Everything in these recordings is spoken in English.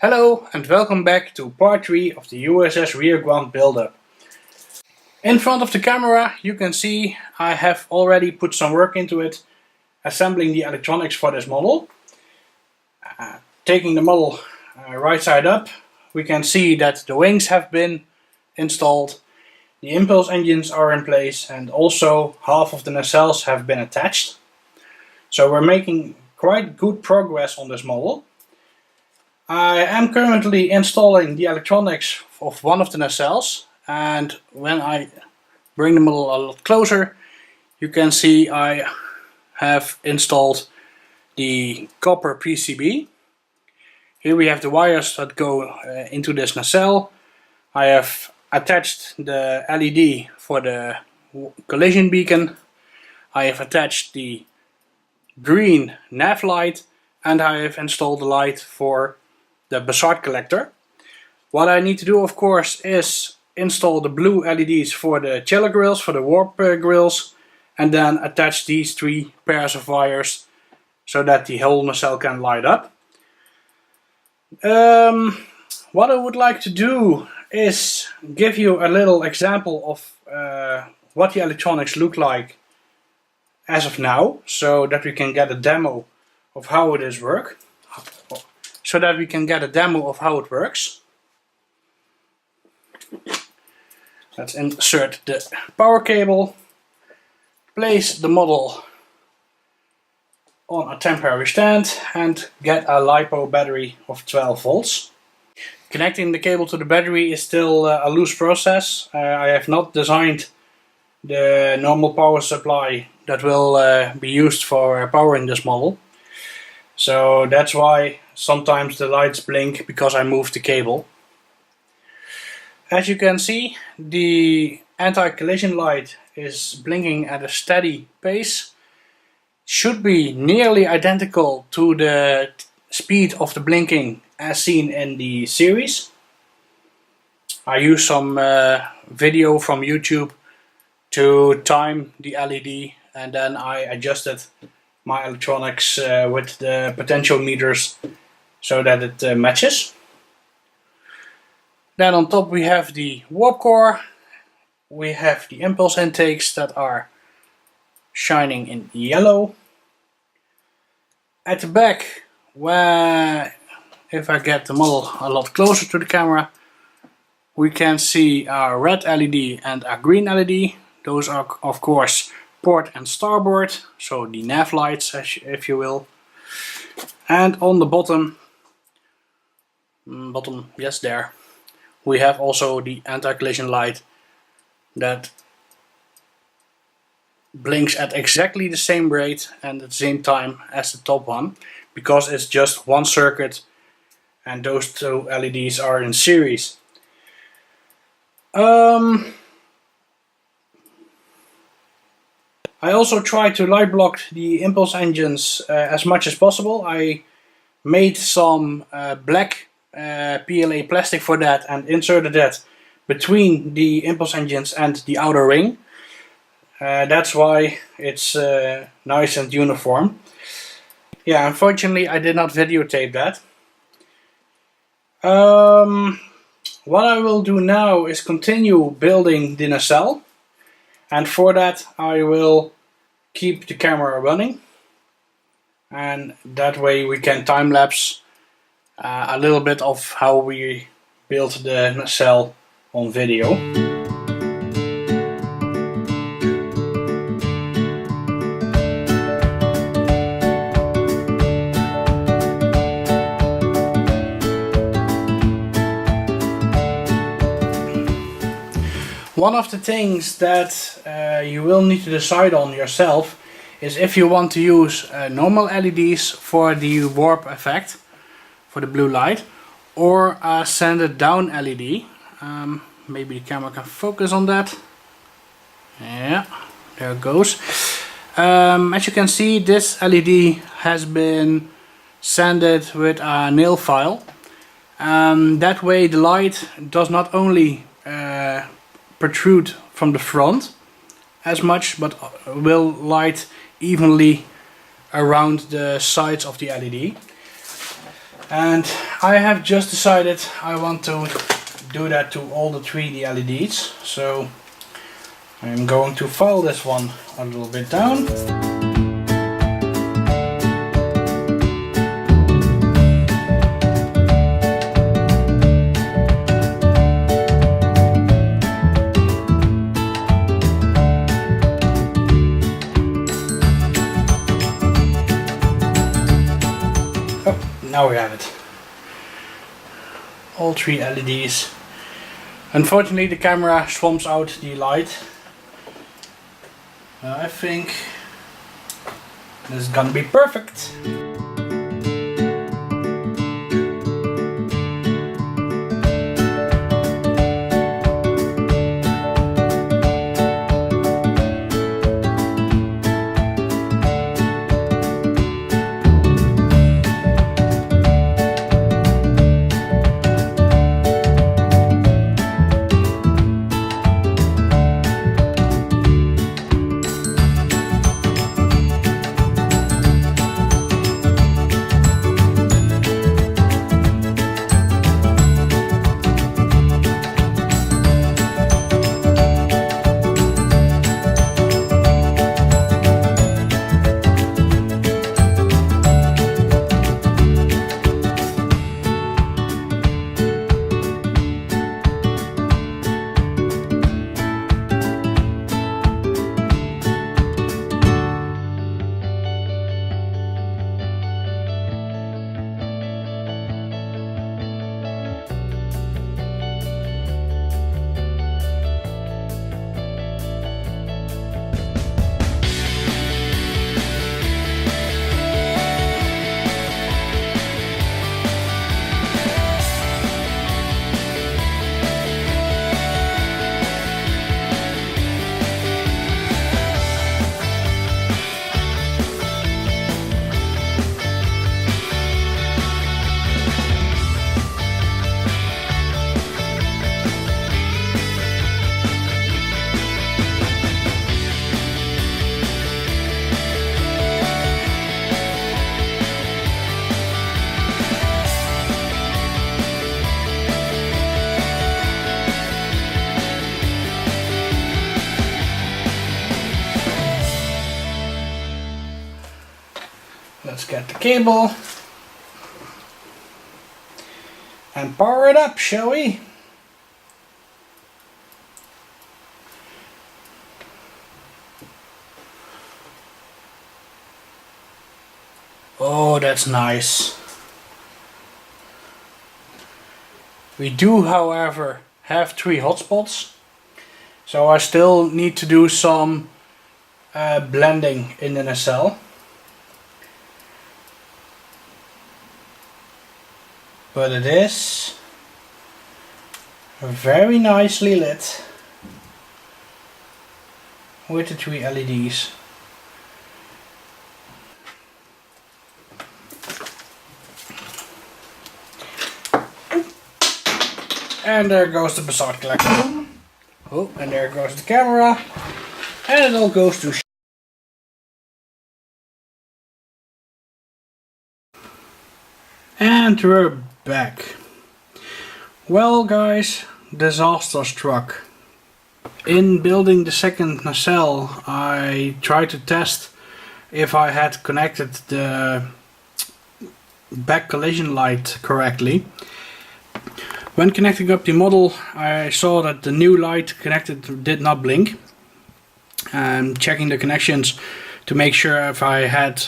Hello and welcome back to part 3 of the U.S.S. RIO GRANDE build-up. In front of the camera you can see I have already put some work into it, assembling the electronics for this model. Taking the model right side up, we can see that the wings have been installed, the impulse engines are in place, and also half of the nacelles have been attached. So we're making quite good progress on this model. I am currently installing the electronics of one of the nacelles, and when I bring the model a lot closer you can see I have installed the copper PCB. Here we have the wires that go into this nacelle. I have attached the LED for the collision beacon. I have attached the green nav light, and I have installed the light for the basalt collector. What I need to do, of course, is install the blue LEDs for the chiller grills, for the warp grills, and then attach these 3 pairs of wires so that the whole nacelle can light up. What I would like to do is give you a little example of what the electronics look like as of now, so that we can get a demo of how it works. Let's insert the power cable, place the model on a temporary stand, and get a LiPo battery of 12 volts. Connecting the cable to the battery is still a loose process. I have not designed the normal power supply that will be used for powering this model. So that's why sometimes the lights blink, because I moved the cable. As you can see, the anti-collision light is blinking at a steady pace. Should be nearly identical to the speed of the blinking as seen in the series. I use some video from YouTube to time the LED, and then I adjusted my electronics with the potential meters so that it matches. Then on top we have the warp core, we have the impulse intakes that are shining in yellow. At the back, where if I get the model a lot closer to the camera, we can see a red LED and a green LED. Those are of course port and starboard, so the nav lights, if you will. And on the bottom, yes, there, we have also the anti-collision light that blinks at exactly the same rate and at the same time as the top one, because it's just one circuit and those 2 LEDs are in series. I also try to light block the impulse engines as much as possible. I made some black PLA plastic for that and inserted that between the impulse engines and the outer ring. That's why it's nice and uniform. Yeah, unfortunately I did not videotape that. What I will do now is continue building the nacelle, and for that I will keep the camera running, and that way we can time-lapse a little bit of how we built the nacelle on video. One of the things that you will need to decide on yourself is if you want to use normal LEDs for the warp effect, for the blue light, or a sanded down LED. Maybe the camera can focus on that. Yeah, there it goes. As you can see, this LED has been sanded with a nail file. That way the light does not only protrude from the front as much, but will light evenly around the sides of the LED. And I have just decided I want to do that to all the 3D LEDs, so I'm going to file this one a little bit down. Oh, now we have it. All 3 LEDs. Unfortunately the camera swamps out the light. I think this is gonna be perfect. Let's get the cable and power it up, shall we? Oh, that's nice. We do, however, have 3 hotspots, so I still need to do some blending in the nacelle. But it is very nicely lit with the 3 LEDs. And there goes the basalt collector. Oh, and there goes the camera. And it all goes to and we're back. Well guys, disaster struck. In building the second nacelle, I tried to test if I had connected the back collision light correctly. When connecting up the model, I saw that the new light connected did not blink. Checking the connections to make sure if I had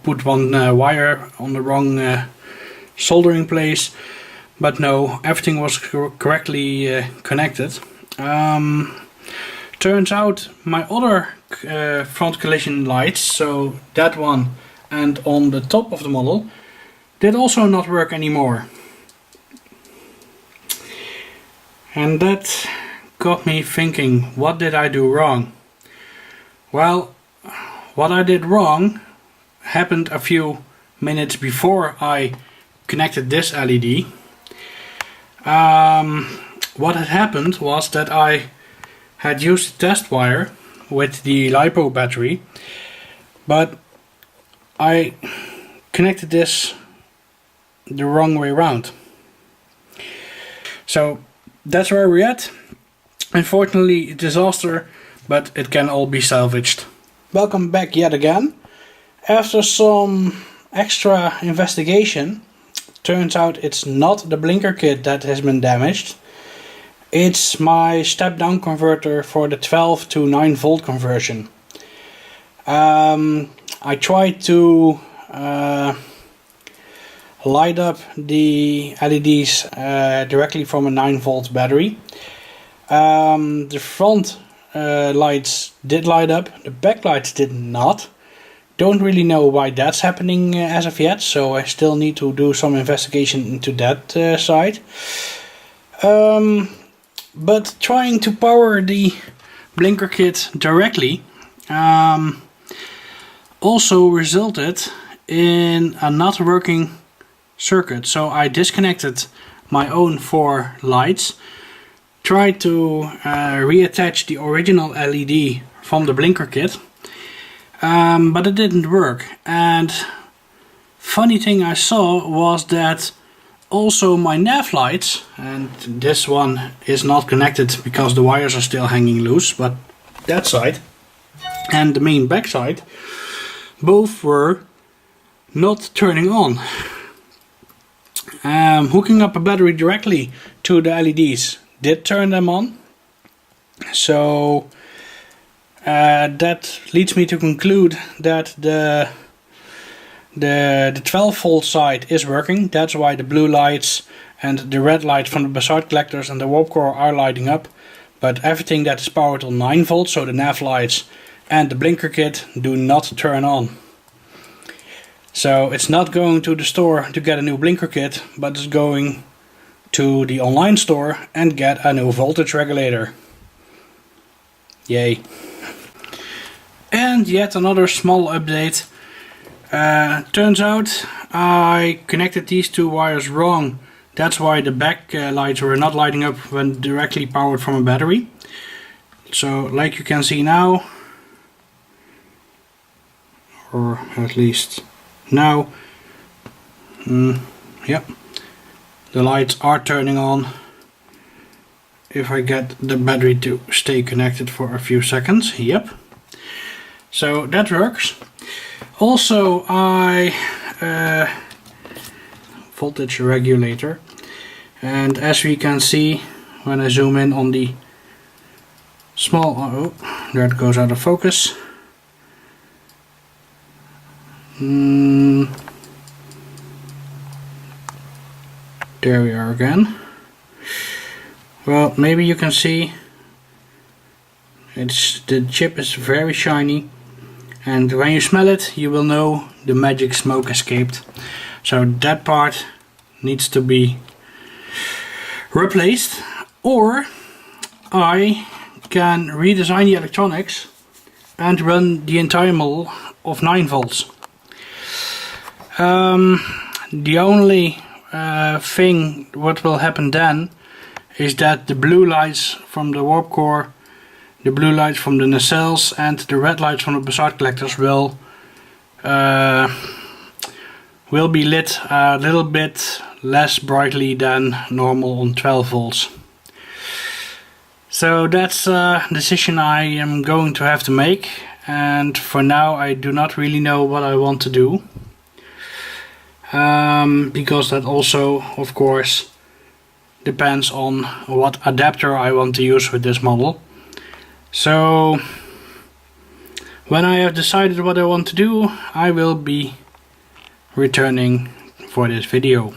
put one wire on the wrong soldering place, but no, everything was correctly connected. Turns out my other front collision lights, so that one and on the top of the model, did also not work anymore. And that got me thinking, what did I do wrong? Well, what I did wrong happened a few minutes before I connected this LED. What had happened was that I had used a test wire with the LiPo battery, but I connected this the wrong way around. So that's where we're at. Unfortunately, a disaster, but it can all be salvaged. Welcome back yet again. After some extra investigation, turns out it's not the blinker kit that has been damaged. It's my step down converter for the 12 to 9 volt conversion. I tried to light up the LEDs directly from a 9 volt battery. The front lights did light up, the back lights did not. Don't really know why that's happening as of yet, so I still need to do some investigation into that side. But trying to power the blinker kit directly also resulted in a not working circuit. So I disconnected my own 4 lights, tried to reattach the original LED from the blinker kit, but it didn't work. And funny thing I saw was that also my nav lights, and this one is not connected because the wires are still hanging loose, but that side and the main back side both were not turning on. Hooking up a battery directly to the LEDs did turn them on, so that leads me to conclude that the 12 volt side is working. That's why the blue lights and the red light from the basalt collectors and the warp core are lighting up, but everything that is powered on 9 volts, so the nav lights and the blinker kit, do not turn on. So it's not going to the store to get a new blinker kit, but it's going to the online store and get a new voltage regulator. Yay. And yet another small update. Turns out I connected these 2 wires wrong. That's why the back lights were not lighting up when directly powered from a battery. So like you can see now, or at least now, yep, the lights are turning on if I get the battery to stay connected for a few seconds. Yep, so that works. Also, I voltage regulator, and as we can see when I zoom in on the small, oh, there it goes out of focus. There we are again. Well, maybe you can see the chip is very shiny, and when you smell it you will know the magic smoke escaped. So that part needs to be replaced, or I can redesign the electronics and run the entire model of 9 volts. The only thing what will happen then is that the blue lights from the warp core, the blue lights from the nacelles and the red lights from the basalt collectors will be lit a little bit less brightly than normal on 12 volts. So that's a decision I am going to have to make, and for now I do not really know what I want to do. Because that also, of course, depends on what adapter I want to use with this model. So when I have decided what I want to do, I will be returning for this video.